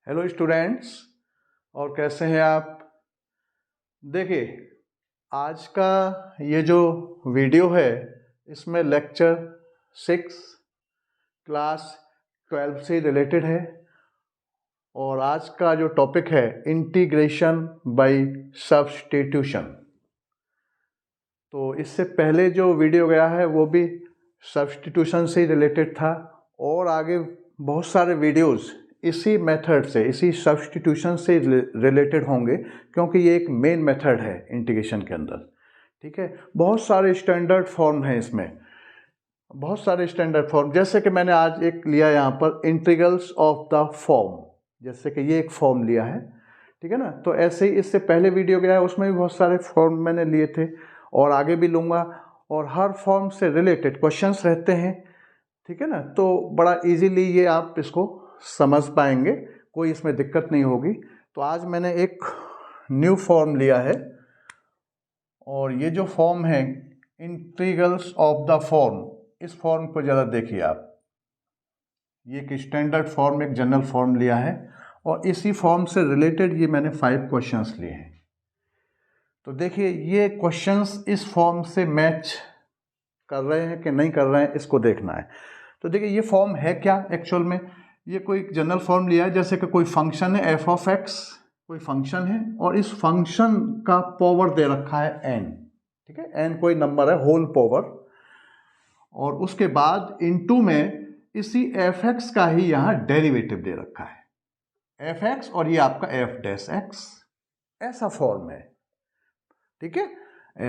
Hello students, और कैसे हैं आप। देखिए, आज का ये जो वीडियो है इसमें लेक्चर 6 क्लास 12 से रिलेटेड है। और आज का जो टॉपिक है इंटीग्रेशन बाय सब्स्टिट्यूशन। तो इससे पहले जो वीडियो गया है वो भी सब्स्टिट्यूशन से रिलेटेड था, और आगे बहुत सारे वीडियोस इसी मेथड से, इसी सब्स्टिट्यूशन से रिलेटेड होंगे, क्योंकि ये एक मेन मेथड है इंटीग्रेशन के अंदर। ठीक है, बहुत सारे स्टैंडर्ड फॉर्म हैं इसमें, बहुत सारे स्टैंडर्ड फॉर्म। जैसे कि मैंने आज एक लिया यहाँ पर इंटीग्रल्स ऑफ द फॉर्म, जैसे कि ये एक फॉर्म लिया है, ठीक है ना। तो ऐसे ही इससे पहले वीडियो गया है उसमें भी बहुत सारे फॉर्म मैंने लिए थे और आगे भी लूँगा, और हर फॉर्म से रिलेटेड क्वेश्चंस रहते हैं, ठीक है ना। तो बड़ा इजीली ये आप इसको समझ पाएंगे, कोई इसमें दिक्कत नहीं होगी। तो आज मैंने एक न्यू फॉर्म लिया है, और ये जो फॉर्म है इंटीग्रल्स ऑफ द फॉर्म, इस फॉर्म को ज़रा देखिए आप। ये एक स्टैंडर्ड फॉर्म, एक जनरल फॉर्म लिया है, और इसी फॉर्म से रिलेटेड ये मैंने 5 क्वेश्चंस लिए हैं। तो देखिए, ये क्वेश्चंस इस फॉर्म से मैच कर रहे हैं कि नहीं कर रहे हैं, इसको देखना है। तो देखिए, ये फॉर्म है क्या एक्चुअल में। ये कोई जनरल फॉर्म लिया है, जैसे कि कोई फंक्शन है f ऑफ x, कोई फंक्शन है, और इस फंक्शन का पावर दे रखा है n, ठीक है, n कोई नंबर है, होल पावर। और उसके बाद इनटू में इसी f(x) का ही यहाँ डेरिवेटिव दे रखा है, f(x) और ये आपका f'(x), ऐसा फॉर्म है, ठीक है।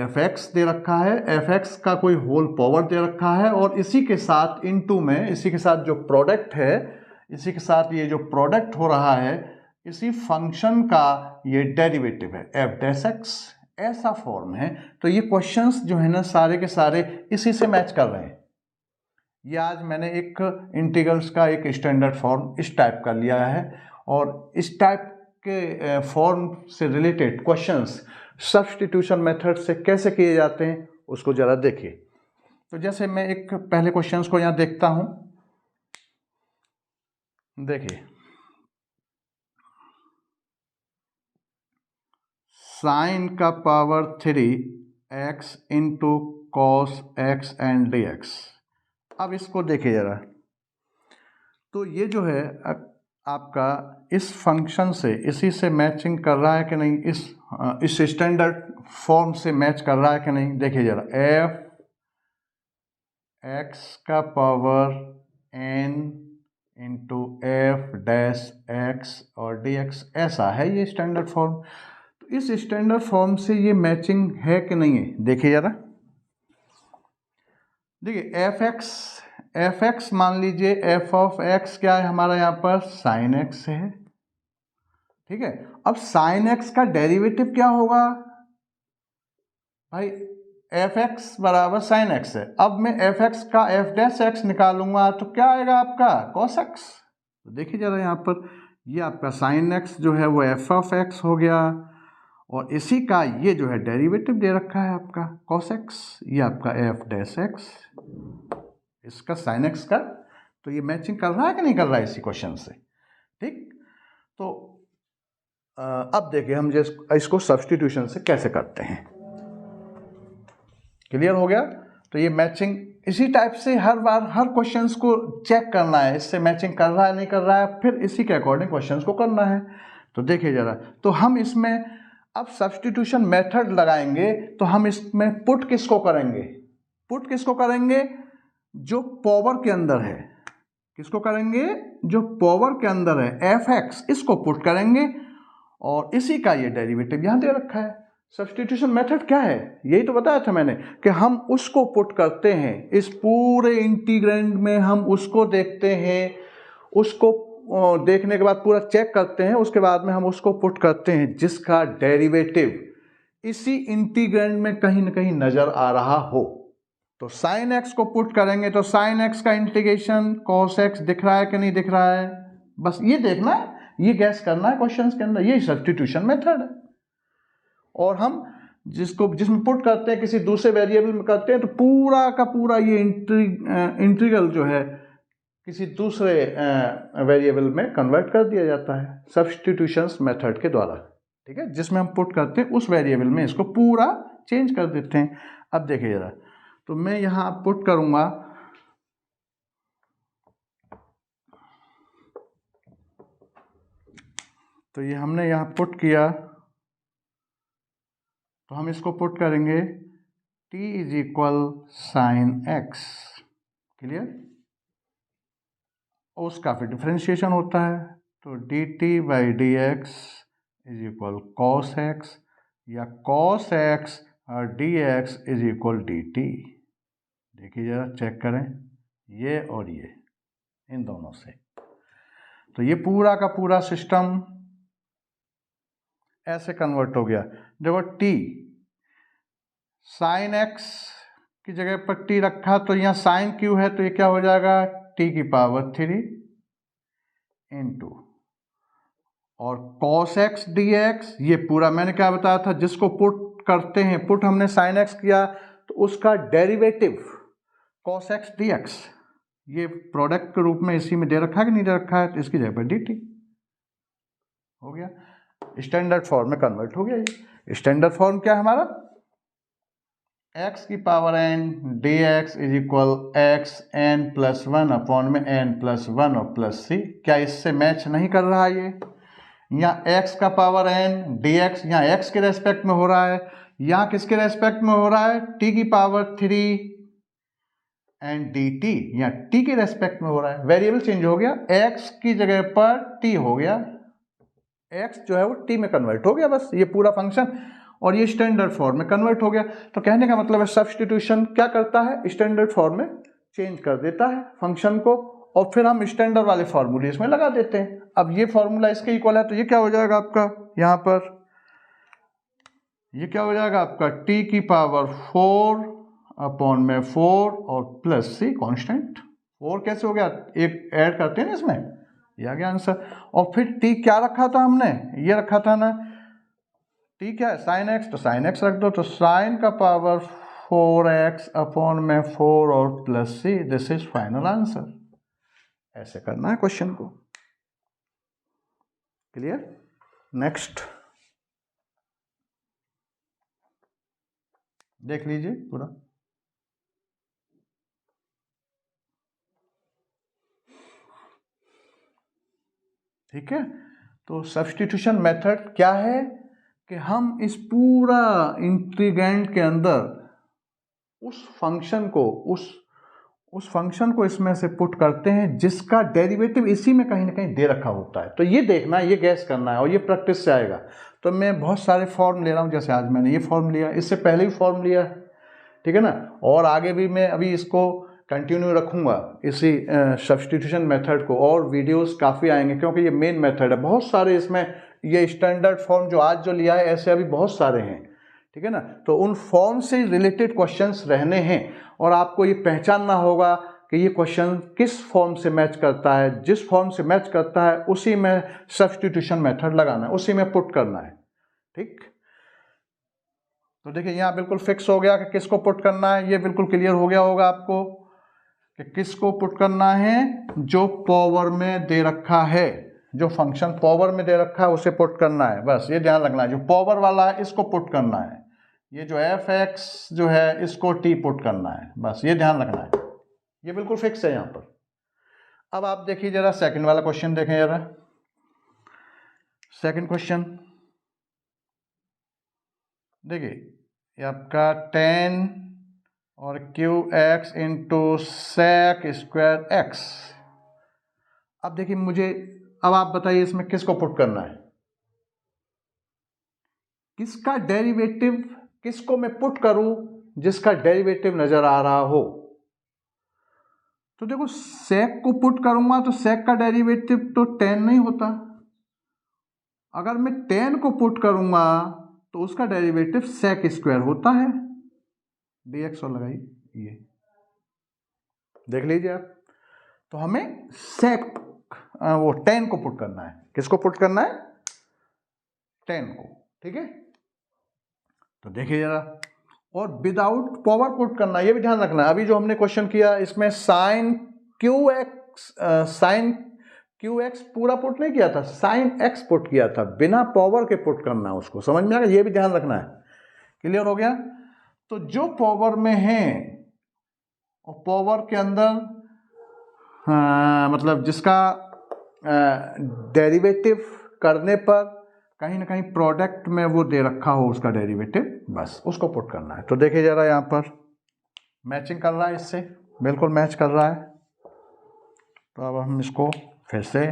f(x) दे रखा है, f(x) का कोई होल पावर दे रखा है, और इसी के साथ इनटू में, इसी के साथ जो प्रोडक्ट है, इसी के साथ ये जो प्रोडक्ट हो रहा है, इसी फंक्शन का ये डेरिवेटिव है f'(x), ऐसा फॉर्म है। तो ये क्वेश्चंस जो है ना, सारे के सारे इसी से मैच कर रहे हैं। ये आज मैंने एक इंटीग्रल्स का एक स्टैंडर्ड फॉर्म इस टाइप का लिया है, और इस टाइप के फॉर्म से रिलेटेड क्वेश्चंस सब्स्टिट्यूशन मेथड से कैसे किए जाते हैं उसको ज़रा देखिए। तो जैसे मैं एक पहले क्वेश्चंस को यहाँ देखता हूँ, देखिए, साइन का power 3x into cos x and dx। अब इसको देखिए ज़रा। तो ये जो है आपका इस फंक्शन से, इसी से मैचिंग कर रहा है कि नहीं, इस स्टैंडर्ड फॉर्म से मैच कर रहा है कि नहीं, देखिए ज़रा। f(x) का पावर n इंटू f'(x) और dx, ऐसा है ये स्टैंडर्ड फॉर्म। तो इस स्टैंडर्ड फॉर्म से ये मैचिंग है कि नहीं है, देखिए ज़रा। देखिए, f(x) मान लीजिए, f ऑफ x क्या है हमारा यहाँ पर, साइन x है, ठीक है। अब साइन x का डेरिवेटिव क्या होगा भाई, f(x) बराबर साइन x है। अब मैं f(x) का f'(x) निकालूंगा तो क्या आएगा आपका, cos x। तो देखिए जरा यहाँ पर, ये आपका साइन x जो है वो f ऑफ x हो गया, और इसी का ये जो है डेरिवेटिव दे रखा है आपका cos x, ये आपका f'(x), इसका साइन x का। तो ये मैचिंग कर रहा है कि नहीं कर रहा है इसी क्वेश्चन से, ठीक। तो अब देखिए हम इसको सब्स्टिट्यूशन से कैसे करते हैं। क्लियर हो गया। तो ये मैचिंग इसी टाइप से हर बार हर क्वेश्चंस को चेक करना है, इससे मैचिंग कर रहा है नहीं कर रहा है, फिर इसी के अकॉर्डिंग क्वेश्चंस को करना है। तो देखिए जरा, तो हम इसमें अब सब्स्टिट्यूशन मेथड लगाएंगे, तो हम इसमें पुट किसको करेंगे, पुट किसको करेंगे, जो पावर के अंदर है, किसको करेंगे, जो पावर के अंदर है f(x), इसको पुट करेंगे, और इसी का ये डेरिवेटिव यहाँ दे रखा है। सब्स्टिट्यूशन मेथड क्या है, यही तो बताया था मैंने कि हम उसको पुट करते हैं, इस पूरे इंटीग्रैंड में हम उसको देखते हैं, उसको देखने के बाद पूरा चेक करते हैं, उसके बाद में हम उसको पुट करते हैं जिसका डेरिवेटिव इसी इंटीग्रैंड में कहीं ना कहीं नजर आ रहा हो। तो साइन x को पुट करेंगे तो साइन x का इंटीग्रेशन cos x दिख रहा है कि नहीं दिख रहा है, बस ये देखना है, ये गैस करना है क्वेश्चंस के अंदर, ये सब्स्टिट्यूशन मेथड है। और हम जिसमें पुट करते हैं किसी दूसरे वेरिएबल में करते हैं, तो पूरा का पूरा ये इंटीग्रल जो है किसी दूसरे वेरिएबल में कन्वर्ट कर दिया जाता है सब्स्टिट्यूशंस मेथड के द्वारा, ठीक है, जिसमें हम पुट करते हैं उस वेरिएबल में इसको पूरा चेंज कर देते हैं। अब देखिए जरा, तो मैं यहाँ पुट करूँगा, तो ये हमने यहाँ पुट किया, तो हम इसको पुट करेंगे t is equal sine x, clear, और उसका फिर डिफ्रेंशिएशन होता है, तो D T by D x is equal cos x, या कॉस एक्स और D x is equal D T. देखिए जरा, चेक करें ये और ये, इन दोनों से, तो ये पूरा का पूरा सिस्टम ऐसे कन्वर्ट हो गया। देखो t साइन एक्स की जगह पर t रखा, तो यहाँ साइन क्यू है, तो ये क्या हो जाएगा t की पावर 3 इंटू, और कॉस एक्स डी एक्स, ये पूरा मैंने क्या बताया था, जिसको पुट करते हैं, पुट हमने साइन एक्स किया तो उसका derivative cos x D x, ये प्रोडक्ट के रूप में इसी में दे रखा है कि नहीं दे रखा है, तो इसकी जगह पर डी टी हो गया, स्टैंडर्ड फॉर्म में कन्वर्ट हो गया। ये स्टैंडर्ड फॉर्म क्या है हमारा, x की power n d x is equal x n plus 1 upon में n प्लस 1 और प्लस सी। क्या इससे मैच नहीं कर रहा है ये, यहाँ x का पावर n डी एक्स यहाँ x के रेस्पेक्ट में हो रहा है, यहाँ किसके रेस्पेक्ट में हो रहा है, t की पावर 3 एंड डी टी यहाँ t के रेस्पेक्ट में हो रहा है, वेरिएबल चेंज हो गया, x की जगह पर t हो गया, x जो है वो t में कन्वर्ट हो गया, बस ये पूरा फंक्शन, और ये स्टैंडर्ड फॉर्म में कन्वर्ट हो गया। तो कहने का मतलब है सब्स्टिट्यूशन क्या करता है, स्टैंडर्ड फॉर्म में चेंज कर देता है फंक्शन को, और फिर हम स्टैंडर्ड वाले फॉर्मूले इसमें लगा देते हैं। अब ये फॉर्मूला इसके इक्वल है, तो ये क्या हो जाएगा आपका, यहाँ पर ये क्या हो जाएगा आपका t की पावर 4 अपॉन में 4 और प्लस सी कॉन्स्टेंट। 4 कैसे हो गया, एक ऐड करते हैं ना इसमें, ये आ गया आंसर। और फिर t क्या रखा था हमने, ये रखा था ना, t क्या है साइन एक्स, तो साइन एक्स रख दो, तो साइन का पावर 4x अपॉन में 4 और plus c, this is final answer. ऐसे करना है क्वेश्चन को, क्लियर। नेक्स्ट देख लीजिए पूरा, ठीक है। तो सब्स्टिट्यूशन मेथड क्या है कि हम इस पूरा इंटीग्रेंड के अंदर उस फंक्शन को उस फंक्शन को इसमें से पुट करते हैं जिसका डेरिवेटिव इसी में कहीं ना कहीं दे रखा होता है। तो ये देखना है, ये गैस करना है, और ये प्रैक्टिस से आएगा। तो मैं बहुत सारे फॉर्म ले रहा हूँ, जैसे आज मैंने ये फॉर्म लिया, इससे पहले भी फॉर्म लिया, ठीक है ना, और आगे भी मैं अभी इसको कंटिन्यू रखूँगा इसी सब्स्टिट्यूशन मेथड को, और वीडियोस काफ़ी आएंगे क्योंकि ये मेन मेथड है। बहुत सारे इसमें ये स्टैंडर्ड फॉर्म जो आज जो लिया है, ऐसे अभी बहुत सारे हैं, ठीक है ना। तो उन फॉर्म से रिलेटेड क्वेश्चंस रहने हैं, और आपको ये पहचानना होगा कि ये क्वेश्चन किस फॉर्म से मैच करता है। जिस फॉर्म से मैच करता है उसी में सब्स्टिट्यूशन मेथड लगाना है, उसी में पुट करना है, ठीक। तो देखिए यहाँ बिल्कुल फिक्स हो गया कि किसको पुट करना है, ये बिल्कुल क्लियर हो गया होगा आपको कि किसको पुट करना है, जो पावर में दे रखा है, जो फंक्शन पावर में दे रखा है उसे पुट करना है, बस ये ध्यान रखना है। जो पावर वाला है इसको पुट करना है, ये जो एफ एक्स जो है इसको टी पुट करना है, बस ये ध्यान रखना है, ये बिल्कुल फिक्स है यहाँ पर। अब आप देखिए जरा सेकंड वाला क्वेश्चन देखें जरा, सेकंड क्वेश्चन देखिए, ये आपका 10 और q x into sec square x. अब देखिए मुझे, अब आप बताइए इसमें किसको पुट करना है, किसका डेरिवेटिव, किसको मैं पुट करूं जिसका डेरिवेटिव नजर आ रहा हो। तो देखो सेक को पुट करूंगा तो सेक का डेरिवेटिव तो 10 नहीं होता, अगर मैं 10 को पुट करूंगा तो उसका डेरिवेटिव सेक स्क्वायर होता है, dx और लगाइए, ये देख लीजिए आप। तो हमें सेक वो 10 को पुट करना है, किसको पुट करना है, 10 को, ठीक है। तो देखिए जरा, और विदाउट पावर पुट करना, ये भी ध्यान रखना। अभी जो हमने क्वेश्चन किया इसमें sine q x sine q x पूरा पुट नहीं किया था, साइन एक्स पुट किया था, बिना पावर के पुट करना है उसको। समझ में आ गया, ये भी ध्यान रखना है। क्लियर हो गया। तो जो पावर में है और पावर के अंदर मतलब जिसका डेरिवेटिव करने पर कहीं ना कहीं प्रोडक्ट में वो दे रखा हो उसका डेरिवेटिव, बस उसको पुट करना है। तो देखिए जरा, यहाँ पर मैचिंग कर रहा है, इससे बिल्कुल मैच कर रहा है। तो अब हम इसको फिर से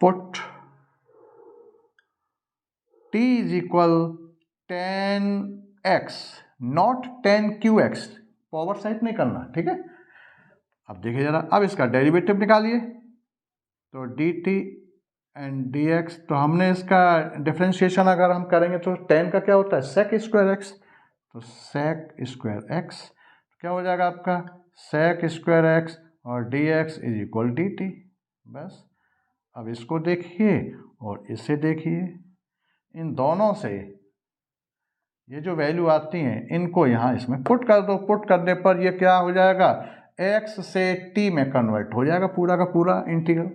put t is equal 10x not 10qx, power side नहीं करना, ठीक है। अब देखिए जरा, अब इसका डेरिवेटिव निकालिए। तो dt एंड dx, तो हमने इसका डिफरेंशिएशन अगर हम करेंगे तो 10 का क्या होता है, sec स्क्वायर x। तो sec स्क्वायर x क्या हो जाएगा आपका, sec स्क्वायर x और dx इज इक्वल dt। बस अब इसको देखिए और इसे देखिए, इन दोनों से ये जो वैल्यू आती हैं इनको यहाँ इसमें पुट कर दो। पुट करने पर ये क्या हो जाएगा, x से t में कन्वर्ट हो जाएगा पूरा का पूरा इंटीग्रल,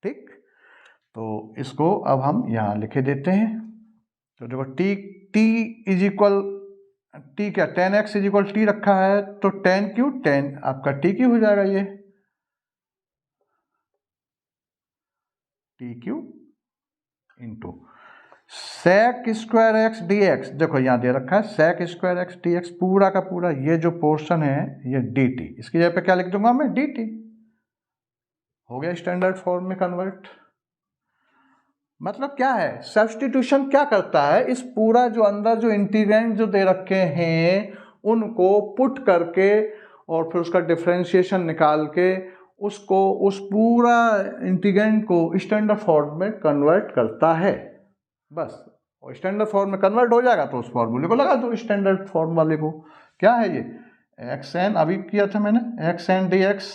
ठीक। तो इसको अब हम यहाँ लिखे देते हैं। तो देखो t इज इक्वल t क्या, 10x इज इक्वल t रखा है, तो 10 क्यू 10 आपका t क्यू हो जाएगा, ये t Q into sec square x D x. देखो यहाँ दे रखा है sec square x D x, पूरा का पूरा ये जो पोर्शन है ये dt, इसकी जगह पे क्या लिख दूंगा मैं, dt। हो गया स्टैंडर्ड फॉर्म में कन्वर्ट। मतलब क्या है, सब्स्टिट्यूशन क्या करता है, इस पूरा जो अंदर जो इंटीग्रेंट जो दे रखे हैं उनको पुट करके और फिर उसका डिफरेंशिएशन निकाल के उसको उस पूरा इंटीग्रेंट को स्टैंडर्ड फॉर्म में कन्वर्ट करता है। बस, और स्टैंडर्ड फॉर्म में कन्वर्ट हो जाएगा तो उस फॉर्मूले को लगा दो, स्टैंडर्ड फॉर्म वाले को। क्या है ये, एक्स एन, अभी किया था मैंने, x n d x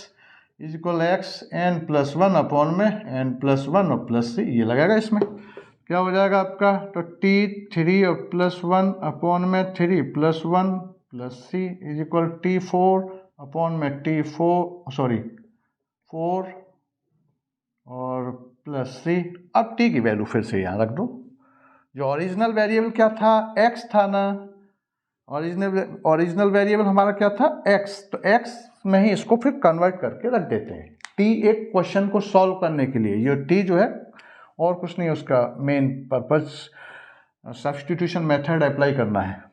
is equal x n plus 1 upon में एन प्लस 1 और प्लस सी, ये लगेगा इसमें। क्या हो जाएगा आपका, तो t3 और प्लस 1 अपॉन में 3 plus 1 plus c is equal t4 upon में t4 सॉरी 4 और प्लस सी। अब t की वैल्यू फिर से यहाँ रख दो। जो ओरिजिनल वेरिएबल क्या था, x था ना, ओरिजिनल वेरिएबल हमारा क्या था, x। तो x में ही इसको फिर कन्वर्ट करके रख देते हैं। t एक क्वेश्चन को सॉल्व करने के लिए, ये t जो है और कुछ नहीं, उसका main purpose substitution method apply करना है।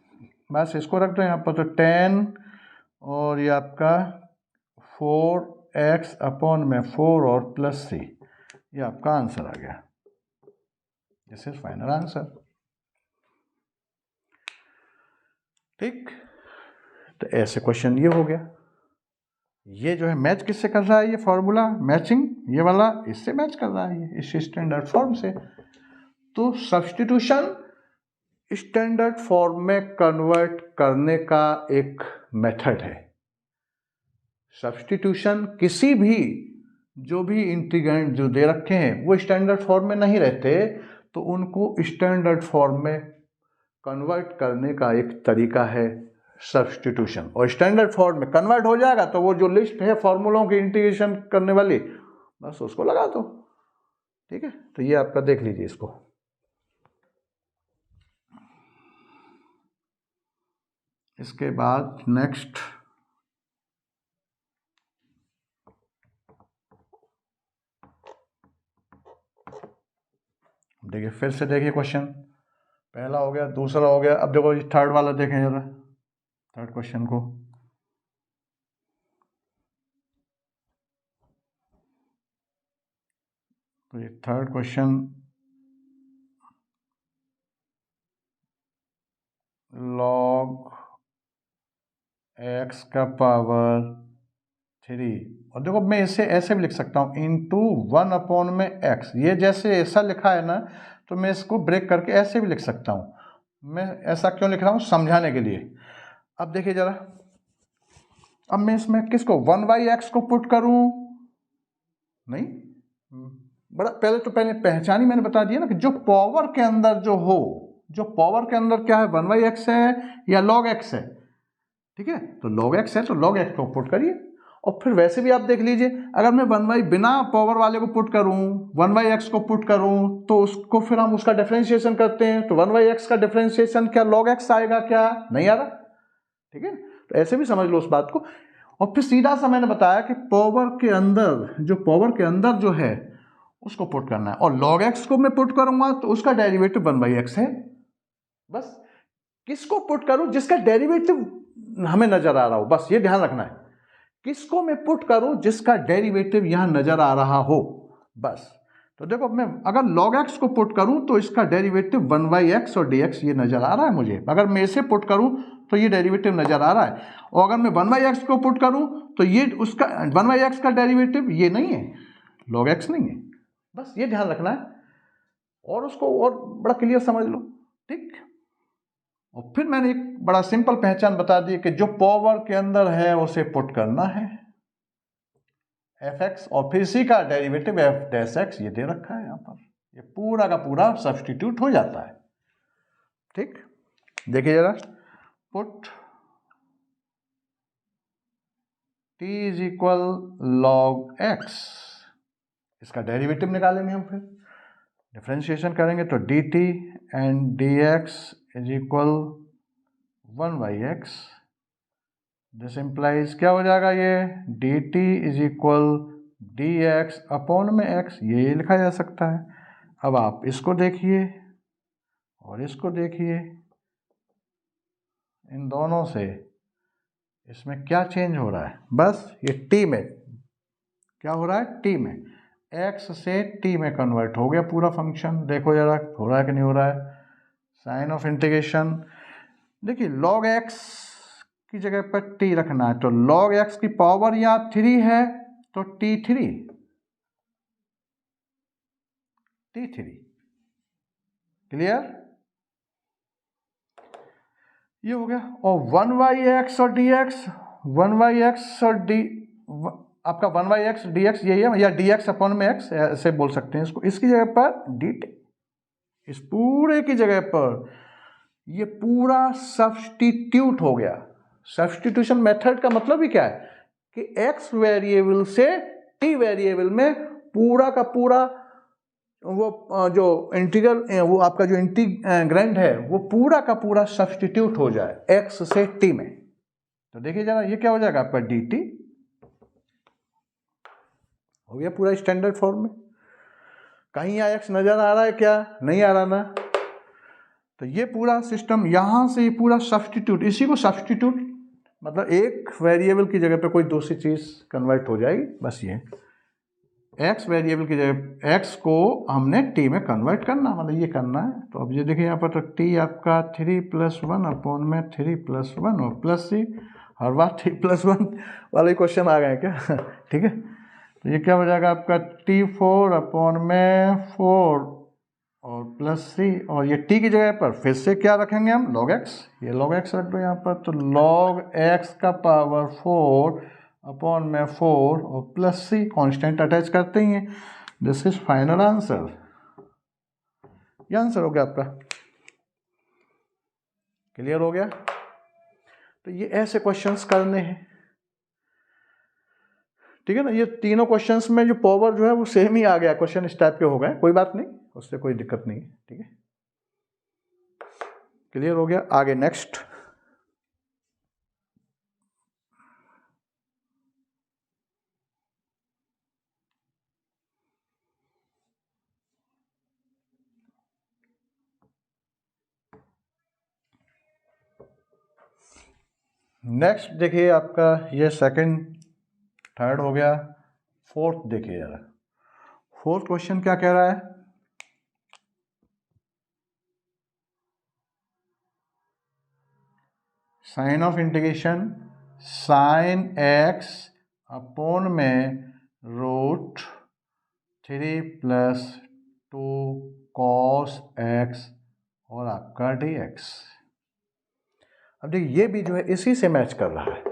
बस इसको रख दो यहाँ पर। तो 10 और ये आपका 4x अपॉन में 4 और प्लस सी, ये आपका आंसर आ गया। दिस इज फाइनल आंसर, ठीक। तो ऐसे क्वेश्चन ये हो गया। ये जो है मैच किससे कर रहा है, ये फॉर्मूला मैचिंग, ये वाला इससे मैच कर रहा है, ये इस स्टैंडर्ड फॉर्म से। तो सब्स्टिट्यूशन स्टैंडर्ड फॉर्म में कन्वर्ट करने का एक मेथड है। सब्स्टिट्यूशन किसी भी जो भी इंटीग्रेंट जो दे रखे हैं वो स्टैंडर्ड फॉर्म में नहीं रहते, तो उनको स्टैंडर्ड फॉर्म में कन्वर्ट करने का एक तरीका है सब्स्टिट्यूशन। और स्टैंडर्ड फॉर्म में कन्वर्ट हो जाएगा तो वो जो लिस्ट है फॉर्मूलों की इंटीग्रेशन करने वाली, बस उसको लगा दो, ठीक है। तो ये आपका देख लीजिए इसको। इसके बाद नेक्स्ट देखिए, फिर से देखिए क्वेश्चन, पहला हो गया, दूसरा हो गया, अब देखो थर्ड वाला देखें जरा, थर्ड क्वेश्चन को। तो ये थर्ड क्वेश्चन, लॉग x का पावर 3, और देखो मैं इसे ऐसे भी लिख सकता हूँ इंटू 1 अपॉन में x। ये जैसे ऐसा लिखा है ना, तो मैं इसको ब्रेक करके ऐसे भी लिख सकता हूँ। मैं ऐसा क्यों लिख रहा हूँ, समझाने के लिए। अब देखिए जरा, अब मैं इसमें किसको 1/x को पुट करूँ, नहीं, बड़ा पहले पहचान ही मैंने बता दिया ना कि जो पावर के अंदर जो हो, जो पावर के अंदर क्या है, 1/x है या log x है, ठीक है। तो log x है तो log x को पुट करिए, और फिर वैसे भी आप देख लीजिए, अगर मैं 1/, बिना पावर वाले को पुट करूं, 1/x को पुट करूं, तो उसको फिर हम उसका डिफरेंशिएशन करते हैं, तो 1/x का डिफरेंशिएशन क्या log x आएगा? क्या नहीं आ रहा? ठीक है, तो ऐसे भी समझ लो उस बात को। और फिर सीधा सा मैंने बताया कि पावर के अंदर जो है उसको पुट करना है, और log x को मैं पुट करूंगा तो उसका डेरिवेटिव 1/x है। बस किसको पुट करूं? जिसका डेरिवेटिव हमें नजर आ रहा हो, बस ये ध्यान रखना है। किसको मैं पुट करूं? जिसका डेरिवेटिव यहां नजर आ रहा हो, बस। तो देखो, मैं अगर log x को पुट करूं तो इसका डेरिवेटिव 1/x और dx ये नजर आ रहा है मुझे। अगर मैं इसे पुट करूं तो ये डेरिवेटिव नजर आ रहा है, और अगर मैं 1/x को पुट करूं तो ये उसका 1/x का डेरिवेटिव ये नहीं है, log x नहीं है। बस ये ध्यान रखना है, और उसको और बड़ा क्लियर समझ लो, ठीक। और फिर मैंने एक बड़ा सिंपल पहचान बता दी कि जो पावर के अंदर है उसे पुट करना है fx, और फिर इसी का डेरिवेटिव f' ये दे रखा है यहां पर, ये पूरा का पूरा सब्स्टिट्यूट हो जाता है, ठीक। देखिए जरा, put t is equal log x, इसका डेरिवेटिव निकालेंगे हम, फिर डिफरेंशिएशन करेंगे तो dt and dx is equal 1/x। This implies क्या हो जाएगा? ये dt is equal dx upon में x, ये लिखा जा सकता है। अब आप इसको देखिए और इसको देखिए, इन दोनों से इसमें क्या चेंज हो रहा है? बस ये t में क्या हो रहा है? t में x से t में कन्वर्ट हो गया पूरा फंक्शन। देखो जरा, हो रहा है कि नहीं हो रहा है? साइन ऑफ इंटीग्रेशन, देखिए log x की जगह पर t रखना है, तो log x की पावर यहाँ 3 है, तो t3, क्लियर? ये हो गया। और 1/x और dx, 1/x और आपका 1/x dx यही है, या dx अपॉन में x ऐसे बोल सकते हैं इसको। इसकी जगह पर dt, इस पूरे की जगह पर ये पूरा सब्स्टिट्यूट हो गया। सब्स्टिट्यूशन मेथड का मतलब ही क्या है कि x वेरिएबल से t वेरिएबल में पूरा का पूरा वो जो इंटीग्रल, वो आपका जो इंटीग्रैंड है वो पूरा का पूरा सब्स्टिट्यूट हो जाए x से t में। तो देखिए जरा, ये क्या हो जाएगा आपका dt, हो गया पूरा स्टैंडर्ड फॉर्म में। कहीं यहाँ x नजर आ रहा है क्या? नहीं आ रहा ना। तो ये पूरा सिस्टम यहाँ से ये पूरा सब्स्टिट्यूट, इसी को सब्स्टिट्यूट मतलब एक वेरिएबल की जगह पे कोई दूसरी चीज कन्वर्ट हो जाएगी, बस ये x वेरिएबल की जगह x को हमने t में कन्वर्ट करना, मतलब ये करना है। तो अब ये देखिए यहाँ पर, तो t आपका 3+1 अपॉन में 3+1 और प्लस c, हर बार 3+1 वाले क्वेश्चन आ गए क्या? ठीक है, तो ये क्या हो जाएगा आपका t4 अपॉन में 4 और प्लस c, और ये t की जगह पर फिर से क्या रखेंगे हम? log x, ये log x रख दो यहाँ पर, तो log x का पावर 4 अपॉन में 4 और प्लस c, कांस्टेंट अटैच करते ही हैं। दिस इज फाइनल आंसर, ये आंसर हो गया आपका। क्लियर हो गया? तो ये ऐसे क्वेश्चंस करने हैं, ठीक है ना। ये तीनों क्वेश्चंस में जो पावर जो है वो सेम ही आ गया, क्वेश्चन इस टाइप के हो गए, कोई बात नहीं, उससे कोई दिक्कत नहीं है, ठीक है। क्लियर हो गया? आगे नेक्स्ट। नेक्स्ट देखिए आपका, ये सेकंड थर्ड हो गया, फोर्थ देखिए जरा। फोर्थ क्वेश्चन क्या कह रहा है? Sine of integration sine x upon में √3+2 cos x और आपका dx। अब देखिए, ये भी जो है इसी से मैच कर रहा है।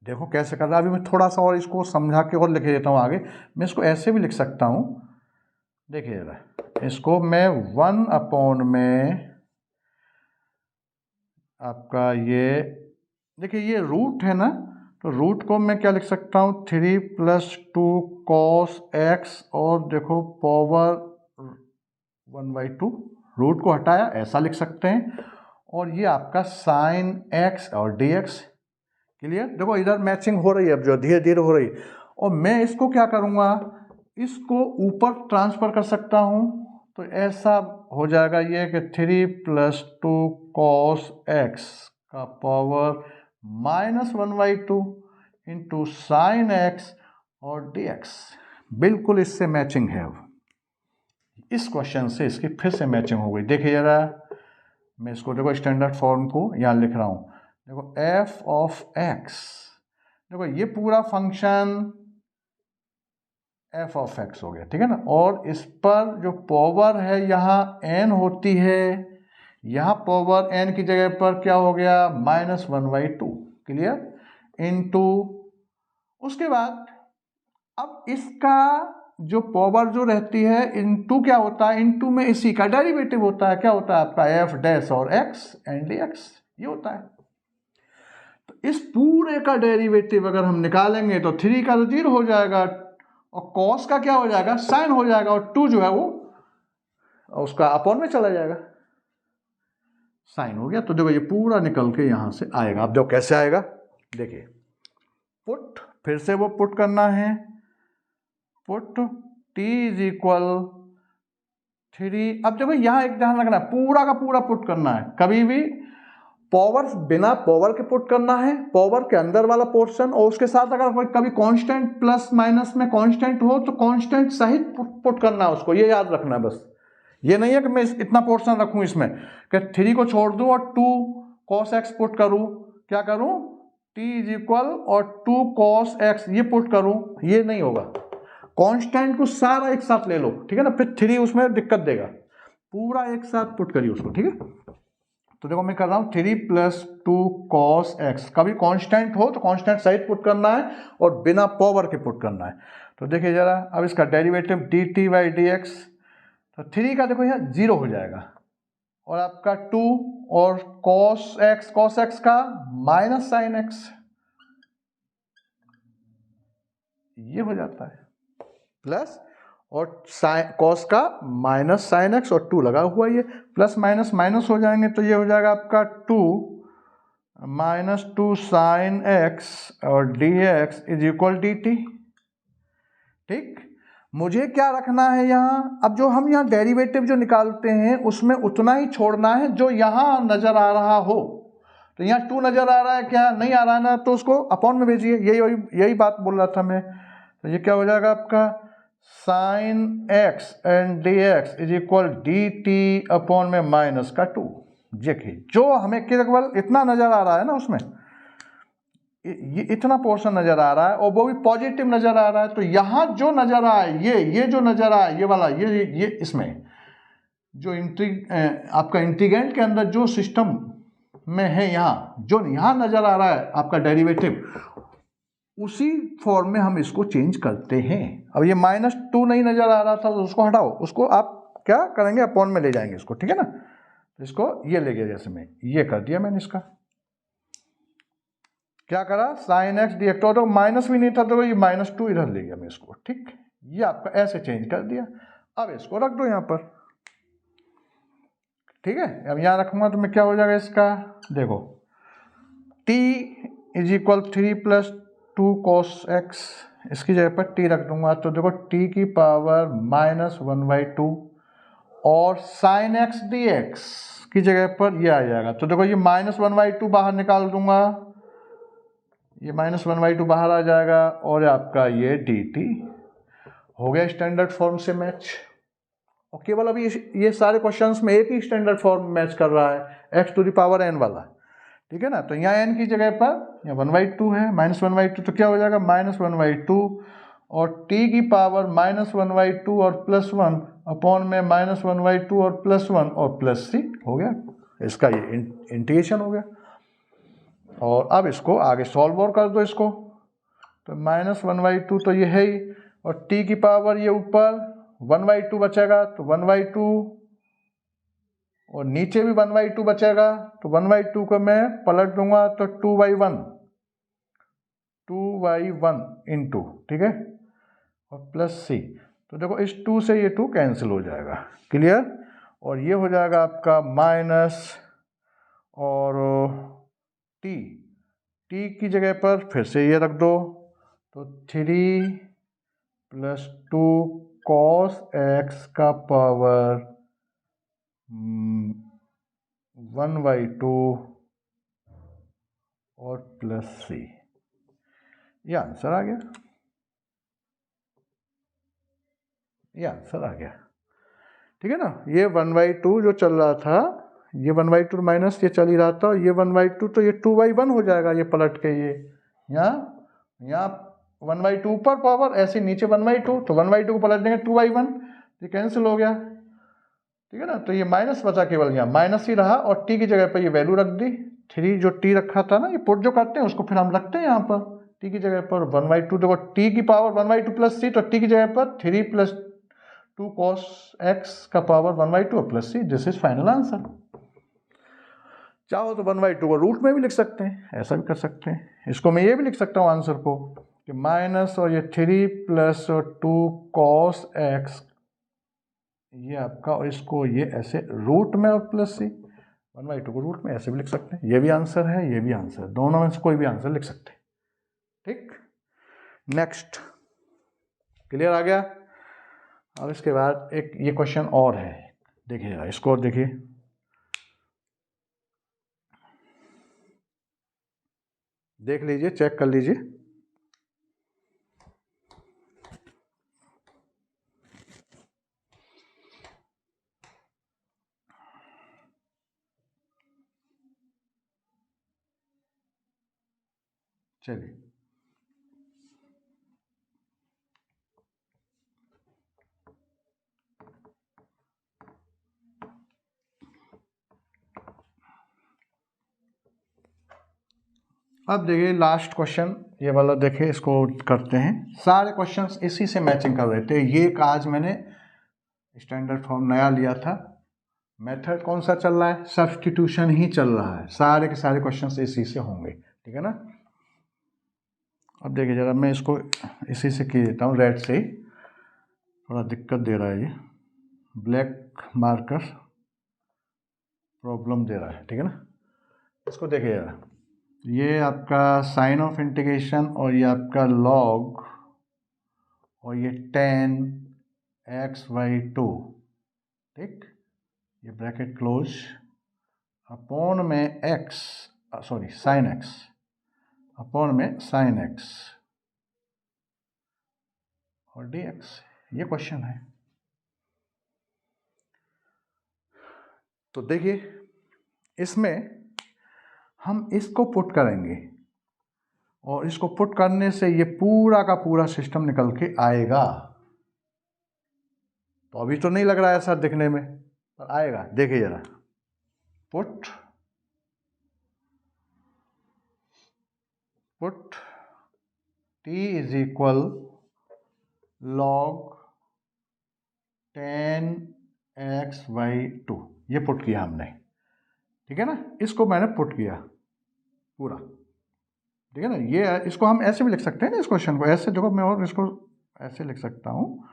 देखो कैसे कर रहा है, अभी मैं थोड़ा सा और इसको समझा के और लिख देता हूँ आगे। मैं इसको ऐसे भी लिख सकता हूँ, देखिए जरा, इसको मैं 1 अपॉन में आपका ये, देखिए ये रूट है ना, तो रूट को मैं क्या लिख सकता हूँ, 3 + 2 cos x और देखो पावर 1/2, रूट को हटाया ऐसा लिख सकते हैं, और ये आपका sin x और dx। क्लियर? देखो इधर मैचिंग हो रही है अब, जो धीरे धीरे हो रही है। और मैं इसको क्या करूँगा, इसको ऊपर ट्रांसफर कर सकता हूँ, तो ऐसा हो जाएगा ये कि 3 + 2 cos x का पावर -1/2 इंटू साइन x और dx। बिल्कुल इससे मैचिंग है। अब इस क्वेश्चन से इसकी फिर से मैचिंग हो गई। देखिए जरा, मैं इसको देखो स्टैंडर्ड फॉर्म को यहाँ लिख रहा हूँ। देखो f(x), देखो ये पूरा फंक्शन f(x) हो गया, ठीक है ना। और इस पर जो पावर है यहाँ n होती है, यहाँ पावर n की जगह पर क्या हो गया, -1/2। क्लियर? इनटू, उसके बाद अब इसका जो पावर जो रहती है इनटू क्या होता है, इनटू में इसी का डेरिवेटिव होता है। क्या होता है आपका, f' और x एंड dx, ये होता है। तो इस पूरे का डेरिवेटिव अगर हम निकालेंगे तो 3 का तो 0 हो जाएगा, और cos का क्या हो जाएगा, साइन हो जाएगा, और 2 जो है वो उसका अपॉन में चला जाएगा, साइन हो गया। तो देखो ये पूरा निकल के यहां से आएगा। अब देखो कैसे आएगा, देखिए पुट, फिर से वो पुट करना है, पुट t = 3। अब देखो यहाँ एक ध्यान रखना है, पूरा का पूरा पुट करना है। कभी भी पावर बिना पावर के पुट करना है, पावर के अंदर वाला पोर्शन, और उसके साथ अगर कोई कभी कांस्टेंट प्लस माइनस में कांस्टेंट हो तो कांस्टेंट सहित पुट करना है उसको, ये याद रखना है बस। ये नहीं है कि मैं इतना पोर्शन रखूं इसमें कि 3 को छोड़ दूं और 2 cos x पुट करूं। क्या करूं, t = और 2 cos x ये पुट करूं, ये नहीं होगा। कांस्टेंट को सारा एक साथ ले लो, ठीक है ना, फिर 3 उसमें दिक्कत देगा। पूरा एक साथ पुट करिए उसको, ठीक है। तो देखो मैं कर रहा हूं 3 + 2 cos x। कभी कांस्टेंट हो तो कांस्टेंट सहित पुट करना है, और बिना पावर के पुट करना है। तो देखिए जरा, अब इसका डेरिवेटिव dt/dx, तो 3 का देखो यहाँ 0 हो जाएगा, और आपका 2 और cos x का -sin x, ये हो जाता है, प्लस और cos का -sin x, और 2 लगा हुआ, ये प्लस माइनस माइनस हो जाएंगे, तो ये हो जाएगा आपका 2 - 2 sin x और dx = dt। ठीक, मुझे क्या रखना है यहाँ, अब जो हम यहाँ डेरिवेटिव जो निकालते हैं उसमें उतना ही छोड़ना है जो यहाँ नजर आ रहा हो। तो यहाँ 2 नजर आ रहा है, क्या नहीं आ रहा है ना, तो उसको अपॉन में भेजिए। यही बात बोल रहा था मैं। तो ये क्या हो जाएगा आपका, sin x and dx = dt upon में -2। देखिए जो हमें केवल इतना नजर आ रहा है ना, उसमें ये इतना पोर्शन नजर आ रहा है, और वो भी पॉजिटिव नजर आ रहा है। तो यहां जो नजर आ है, ये जो नजर आ है, ये वाला, ये इसमें जो आपका इंटीग्रेंट के अंदर जो सिस्टम में है, जो यहाँ नजर आ रहा है आपका डेरिवेटिव, उसी फॉर्म में हम इसको चेंज करते हैं। अब ये -2 नहीं नजर आ रहा था तो उसको हटाओ, उसको आप क्या करेंगे, अपॉन में ले जाएंगे इसको, ठीक है ना। इसको ये ले गया, जैसे मैं ये कर दिया मैंने, इसका क्या करा, sin x dx, तो माइनस भी नहीं था तो ये -2 इधर ले गया मैं इसको, ठीक। ये आपका ऐसे चेंज कर दिया। अब इसको रख दो यहाँ पर, ठीक है। अब यहाँ रखूंगा तो मैं क्या हो जाएगा इसका, देखो t = 3 + 2 cos x, इसकी जगह पर t रख दूंगा, तो देखो t की पावर -1/2, और sin x dx की जगह पर ये आ जाएगा। तो देखो ये -1/2 बाहर निकाल दूंगा, ये -1/2 बाहर आ जाएगा, और आपका ये dt हो गया स्टैंडर्ड फॉर्म से मैच। और केवल अभी ये सारे क्वेश्चंस में एक ही स्टैंडर्ड फॉर्म मैच कर रहा है, x⁴n वाला, ठीक है ना। तो यहाँ n की जगह पर 1/2 है, -1/2, तो क्या हो जाएगा, -1/2, और t की पावर -1/2 और +1 अपॉन में -1/2 और +1 और +3 हो गया। इसका ये इंटीग्रेशन हो गया। और अब इसको आगे सॉल्व और कर दो इसको, तो -1/2 तो ये है ही, और t की पावर ये ऊपर 1/2 बचेगा, तो 1/2, और नीचे भी 1/2 बचेगा, तो 1/2 को मैं पलट दूंगा तो 2/1, 2y1 इंटू, ठीक है, और प्लस सी। तो देखो इस 2 से ये 2 कैंसिल हो जाएगा, क्लियर। और ये हो जाएगा आपका माइनस और टी की जगह पर फिर से ये रख दो, तो 3 प्लस 2 कॉस एक्स का पावर 1/2 और प्लस सी, ये आंसर आ गया, ये आंसर आ गया, ठीक है ना। ये 1/2 जो चल रहा था, ये 1/2 माइनस ये चल ही रहा था, ये 1/2 तो ये 2/1 हो जाएगा, ये पलट के ये यहाँ 1/2 पर पावर, ऐसे नीचे 1/2, तो 1/2 को पलट देंगे 2/1, ये कैंसिल हो गया, ठीक है ना। तो ये माइनस बचा, केवल यहाँ माइनस ही रहा, और टी की जगह पर ये वैल्यू रख दी, 3 जो टी रखा था ना, ये पुट जो करते हैं उसको फिर हम रखते हैं यहाँ पर टी की जगह पर 1/2, देखो टी की पावर 1/2 प्लस सी, तो टी की जगह पर 3 प्लस 2 cos x का पावर 1/2 और plus c, this is final answer. चाहो तो 1/2 को रूट में भी लिख सकते हैं, ऐसा भी कर सकते हैं, इसको मैं ये भी लिख सकता हूँ आंसर को कि माइनस और ये 3 प्लस 2 cos x, ये आपका, और इसको ये ऐसे रूट में और प्लस सी, 1/2 को रूट में ऐसे भी लिख सकते हैं, ये भी आंसर है, ये भी आंसर है, दोनों में से कोई भी आंसर लिख सकते हैं, ठीक। नेक्स्ट, क्लियर आ गया। अब इसके बाद एक ये क्वेश्चन और है, देखिएगा इसको, और देखिए, देख लीजिए, चेक कर लीजिए। चलिए, अब देखिए लास्ट क्वेश्चन, ये वाला देखिए, इसको करते हैं। सारे क्वेश्चंस इसी से मैचिंग कर रहे थे, ये आज मैंने स्टैंडर्ड फॉर्म नया लिया था। मेथड कौन सा चल रहा है, सब्स्टिट्यूशन ही चल रहा है, सारे के सारे क्वेश्चंस इसी से होंगे, ठीक है ना। अब देखिए जरा, मैं इसको इसी से किए देता हूँ, रेड से, थोड़ा दिक्कत दे रहा है ये, ब्लैक मार्कर प्रॉब्लम दे रहा है, ठीक है ना। इसको देखिए जरा, ये आपका साइन ऑफ इंटीग्रेशन, और ये आपका लॉग, और ये 10x/2, ठीक, ये ब्रैकेट क्लोज, अपॉन में x, sorry sine x, upon में साइन x और dx, ये क्वेश्चन है। तो देखिए इसमें हम इसको पुट करेंगे, और इसको पुट करने से ये पूरा का पूरा सिस्टम निकल के आएगा। तो अभी तो नहीं लग रहा है ऐसा दिखने में, पर आएगा, देखिए जरा, put t is equal log 10x/2, ये पुट किया हमने, ठीक है ना। इसको मैंने पुट किया पूरा, ठीक है ना। ये इसको हम ऐसे भी लिख सकते हैं ना, इस क्वेश्चन को ऐसे, देखो मैं और इसको ऐसे लिख सकता हूँ,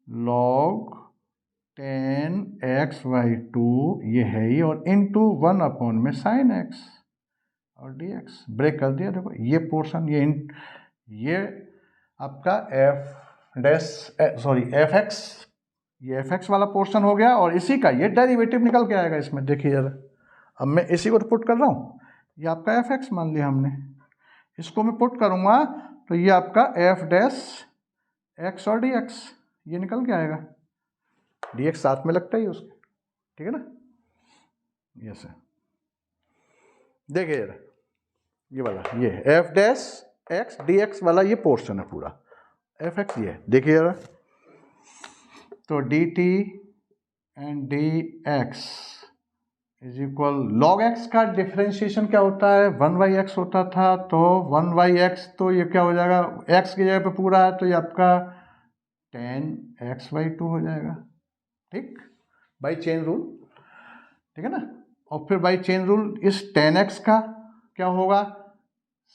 लॉग 10x/2 ये है ही, और इनटू 1 में साइन x और dx, ब्रेक कर दिया। देखो ये पोर्शन, ये आपका fx, ये fx वाला पोर्शन हो गया, और इसी का ये डेरिवेटिव निकल के आएगा इसमें, देखिए जरा। अब मैं इसी को पुट कर रहा हूँ, ये आपका fx मान लिया हमने, इसको मैं पुट करूँगा तो ये आपका f' और dx, ये निकल के आएगा, dx साथ में लगता ही उसके, ठीक है ना। ये से देखिए जरा, ये वाला, ये f' dx वाला ये पोर्शन है पूरा, fx ये है, देखिए जरा। तो dt and dx is equal, log x का डिफरेंशिएशन क्या होता है, 1/x होता था, तो 1/x, तो ये क्या हो जाएगा, x की जगह पे पूरा है, तो ये आपका 10x/2 हो जाएगा, ठीक, बाई चेन रूल, ठीक है ना। और फिर बाई चेन रूल इस 10x का क्या होगा,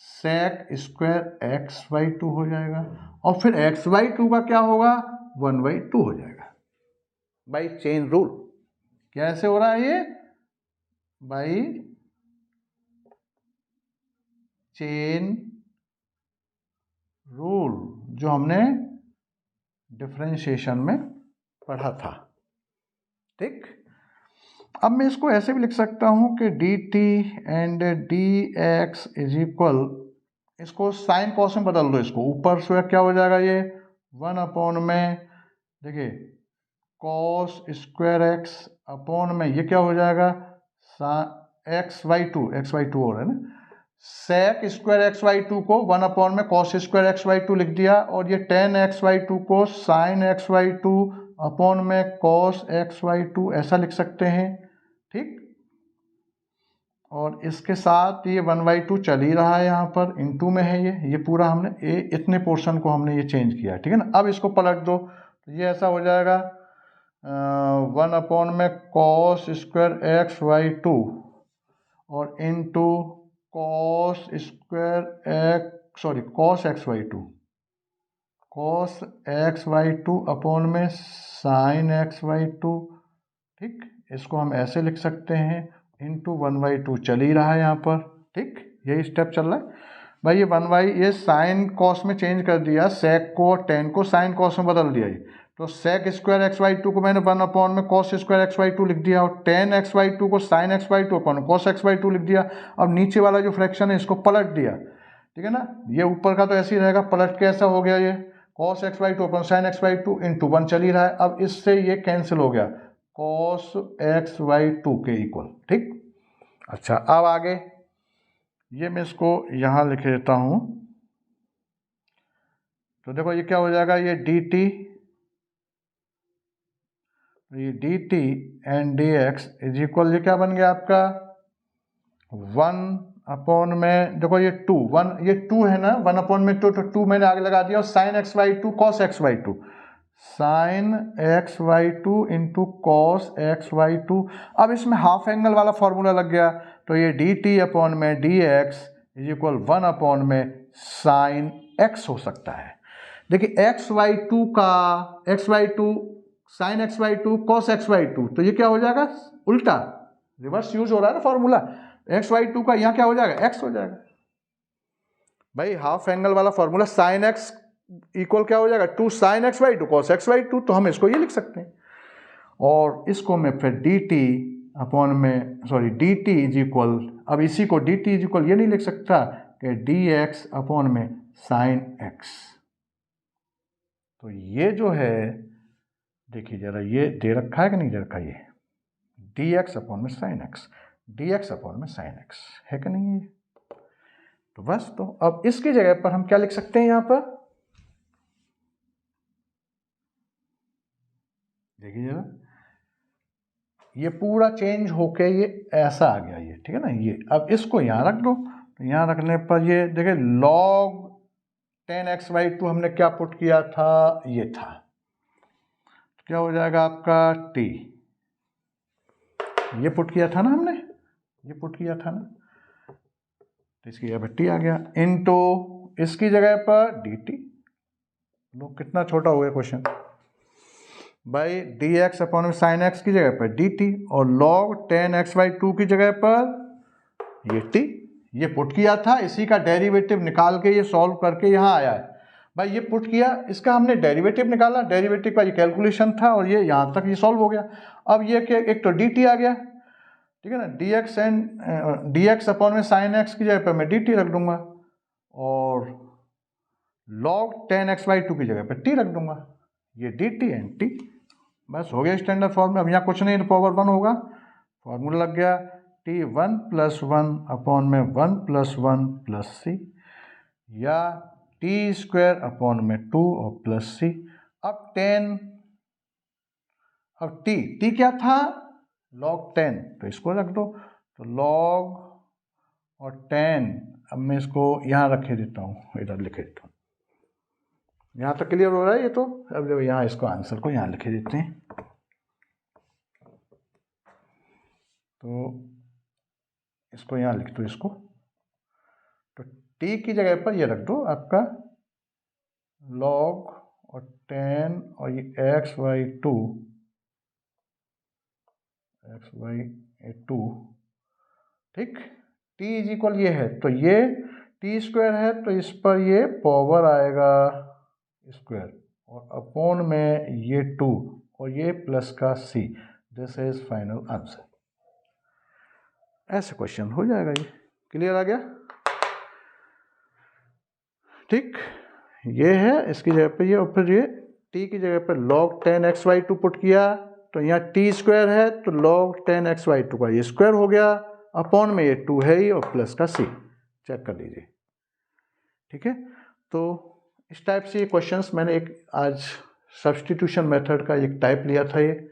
sec square x by two हो जाएगा, और फिर एक्स बाई टू का क्या होगा, 1/2 हो जाएगा बाई चेन रूल। कैसे हो रहा है ये, बाई चेन रूल, जो हमने डिफरेंशिएशन में पढ़ा था। ठीक, अब मैं इसको ऐसे भी लिख सकता हूं कि D T and D x is equal, इसको साइन कॉस में बदल दो, इसको ऊपर से क्या हो जाएगा ये 1 में, देखिए कॉस स्क्वायर एक्स अपॉन में ये क्या हो जाएगा एक्स बाई टू हो रहा है ना, sec square x by two को 1 में cos square x by two लिख दिया, और ये टेन एक्स बाई टू को sine x by two upon में कॉस एक्स बाई टू ऐसा लिख सकते हैं। ठीक, और इसके साथ ये 1/2 चल ही रहा है, यहाँ पर इनटू में है ये पूरा हमने इतने पोर्शन को हमने ये चेंज किया, ठीक है ना। अब इसको पलट दो तो ये ऐसा हो जाएगा 1 में cos square x by two और into cos x by two upon में साइन एक्स बाई टू। ठीक, इसको हम ऐसे लिख सकते हैं इंटू 1/2 चल ही रहा है यहाँ पर। ठीक, यही स्टेप चल रहा है भाई। ये साइन कॉस में चेंज कर दिया, सेक को और टेन को साइन कॉस में बदल दिया। ये तो sec square x by two को मैंने 1 में cos square x by two लिख दिया, और टेन एक्स बाई टू को sine x by two upon cos x by two लिख दिया। अब नीचे वाला जो फ्रैक्शन है इसको पलट दिया, ठीक है ना। ये ऊपर का तो ऐसे ही रहेगा, पलट के ऐसा हो गया ये cos x by two upon sine x by two into 1 चल ही रहा है। अब इससे ये कैंसिल हो गया कॉस एक्स बाई टू के इक्वल। ठीक, अच्छा अब आगे ये मैं इसको यहाँ लिख देता हूँ, तो देखो ये क्या हो जाएगा, ये D T and D x is equal, ये क्या बन गया आपका 1 में, देखो ये 2 है ना, 1 में 2 तो 2 मैंने आगे लगा दिया, और sign x by to cos x by to, sign x by two into cos x by to. अब इसमें हाफ एंगल वाला फॉर्मूला लग गया, तो ये डी टी अपॉन में डी एक्स इज इक्वल 1 में साइन एक्स हो सकता है। देखिए एक्स बाई टू का sign x by to cos x by to, तो ये क्या हो जाएगा उल्टा, रिवर्स यूज हो रहा है ना फॉर्मूला। एक्स बाई टू का यहाँ क्या हो जाएगा एक्स हो जाएगा भाई। हाफ एंगल वाला फॉर्मूला साइन एक्स इक्वल क्या हो जाएगा 2 sign x by to cos x by to, तो हम इसको ये लिख सकते हैं। और इसको मैं फिर डी टी अपॉन में डी टी इज इक्वल, अब इसी को डी टी इज इक्वल ये नहीं लिख सकता कि डी एक्स अपॉन में साइन एक्स। तो ये जो है देखिए जरा, ये दे रखा है कि नहीं दे रखा, ये डी एक्स अपॉन में sine x, D x upon में साइन एक्स है कि नहीं ये। तो बस, तो अब इसकी जगह पर हम क्या लिख सकते हैं यहाँ पर, देखिए जरा, ये पूरा चेंज होके ये ऐसा आ गया ये, ठीक है ना। ये अब इसको यहाँ रख दो, तो यहाँ रखने पर ये देखिए log 10x बाई टू हमने क्या पुट किया था, ये था, तो क्या हो जाएगा आपका t, ये पुट किया था ना हमने, ये पुट किया था ना, तो इसकी जगह पर t आ गया इनटू इसकी जगह पर dt। लो कितना छोटा हो गया क्वेश्चन भाई, डी एक्स अपॉन में साइन एक्स की जगह पर डी टी, और log 10x बाई टू की जगह पर ये t, ये पुट किया था, इसी का डेरिवेटिव निकाल के ये सॉल्व करके यहाँ आया है भाई। ये पुट किया, इसका हमने डेरिवेटिव निकाला, डेरिवेटिव का ये कैलकुलेशन था, और ये यहाँ तक ये सॉल्व हो गया। अब ये क्या, एक तो डी टी आ गया, ठीक है ना, डी एक्स अपॉन में साइन एक्स की जगह पर मैं डी टी रख दूंगा, और log 10x बाई टू की जगह पर t रख दूंगा, ये डी टी एंड टी, बस हो गया स्टैंडर्ड फॉर्म में। अब यहाँ कुछ नहीं, पावर 1 होगा, फॉर्मूला लग गया टी 1+1 अपॉन में 1+1 प्लस सी, या टी स्क्वायर अपॉन में 2 और प्लस सी। अब 10, अब टी क्या था log 10, तो इसको रख दो, तो log और 10, अब मैं इसको यहाँ रखे देता हूँ, इधर लिखे देता हूँ। यहाँ तक क्लियर हो रहा है ये तो। अब जब यहाँ इसको आंसर को यहाँ लिखे देते हैं, तो इसको यहाँ लिख दो इसको, तो टी की जगह पर ये रख दो आपका log और 10 और ये x/2 ठीक। t इज इक्वल ये है तो ये टी स्क्वायर है तो इस पर ये पावर आएगा स्क्वायर और अपॉन में ये 2 और ये प्लस का c। This is final answer. ऐसे क्वेश्चन हो जाएगा। ये क्लियर आ गया? ठीक, ये है इसकी जगह पे ये और फिर ये t की जगह पे log 10x/2 पुट किया तो यहाँ टी स्क्वायर है तो log 10x/2 का ये स्क्वायर हो गया, अपॉन में ये 2 है ही और प्लस का c। चेक कर लीजिए। ठीक है, तो इस टाइप से ये क्वेश्चंस मैंने एक आज सब्स्टिट्यूशन मेथड का एक टाइप लिया था ये।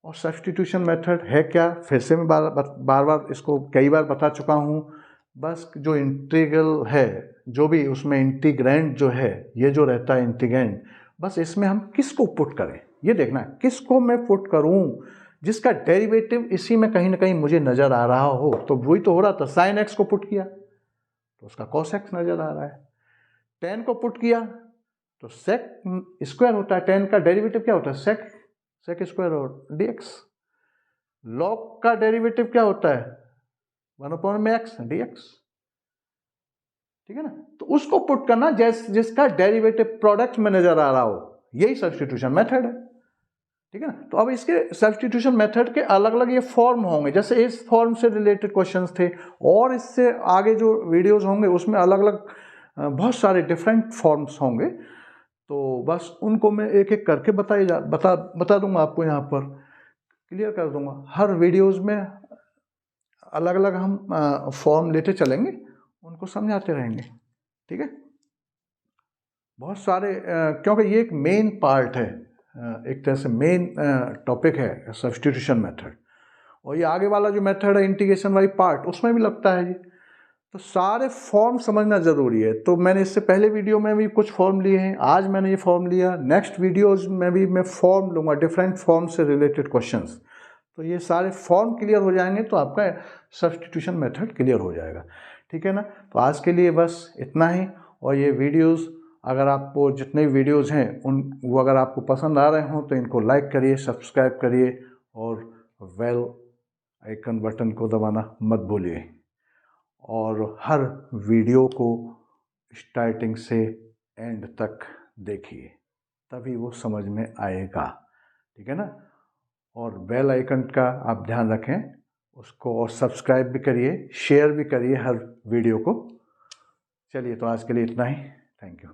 और सब्स्टिट्यूशन मेथड है क्या, फिर से मैं बार बार इसको कई बार बता चुका हूँ। बस जो इंटीग्रल है, जो भी उसमें इंटीग्रैंड जो है, ये जो रहता है इंटीग्रैंड, बस इसमें हम किसको पुट करें ये देखना है। किसको मैं पुट करूं जिसका डेरिवेटिव इसी में कहीं ना कहीं मुझे नज़र आ रहा हो। तो वही तो हो रहा था, साइन एक्स को पुट किया तो उसका कॉस एक्स नज़र आ रहा है। 10 को पुट किया तो सेक स्क्वायर होता है, 10 का डेरिवेटिव क्या होता है, सेक स्क्वायर और dx। लॉग का डेरिवेटिव क्या होता है, 1/x dx। ठीक है ना, तो उसको पुट करना जिसका डेरिवेटिव प्रोडक्ट में नजर आ रहा हो, यही सब्स्टिट्यूशन मेथड है। ठीक है ना, तो अब इसके सब्स्टिट्यूशन मेथड के अलग अलग ये फॉर्म होंगे। जैसे इस फॉर्म से रिलेटेड क्वेश्चंस थे और इससे आगे जो वीडियोस होंगे उसमें अलग अलग बहुत सारे डिफरेंट फॉर्म्स होंगे। तो बस उनको मैं एक एक करके बता दूंगा आपको, यहाँ पर क्लियर कर दूंगा। हर वीडियोस में अलग अलग हम फॉर्म लेते चलेंगे, उनको समझाते रहेंगे। ठीक है, बहुत सारे क्योंकि ये एक मेन पार्ट है, एक तरह से मेन टॉपिक है सब्स्टिट्यूशन मेथड। और ये आगे वाला जो मेथड है इंटीग्रेशन वाली पार्ट, उसमें भी लगता है ये। तो सारे फॉर्म समझना ज़रूरी है। तो मैंने इससे पहले वीडियो में भी कुछ फॉर्म लिए हैं, आज मैंने ये फॉर्म लिया, नेक्स्ट वीडियोज़ में भी मैं फॉर्म लूँगा, डिफरेंट फॉर्म से रिलेटेड क्वेश्चंस। तो ये सारे फॉर्म क्लियर हो जाएंगे तो आपका सब्स्टिट्यूशन मेथड क्लियर हो जाएगा। ठीक है ना, तो आज के लिए बस इतना ही। और ये वीडियोज़ अगर आपको जितने वीडियोज़ हैं वो अगर आपको पसंद आ रहे हों तो इनको लाइक करिए, सब्सक्राइब करिए और बेल आइकन बटन को दबाना मत भूलिए। और हर वीडियो को स्टार्टिंग से एंड तक देखिए, तभी वो समझ में आएगा। ठीक है ना, और बेल आइकन का आप ध्यान रखें उसको, और सब्सक्राइब भी करिए, शेयर भी करिए हर वीडियो को। चलिए, तो आज के लिए इतना ही। Thank you.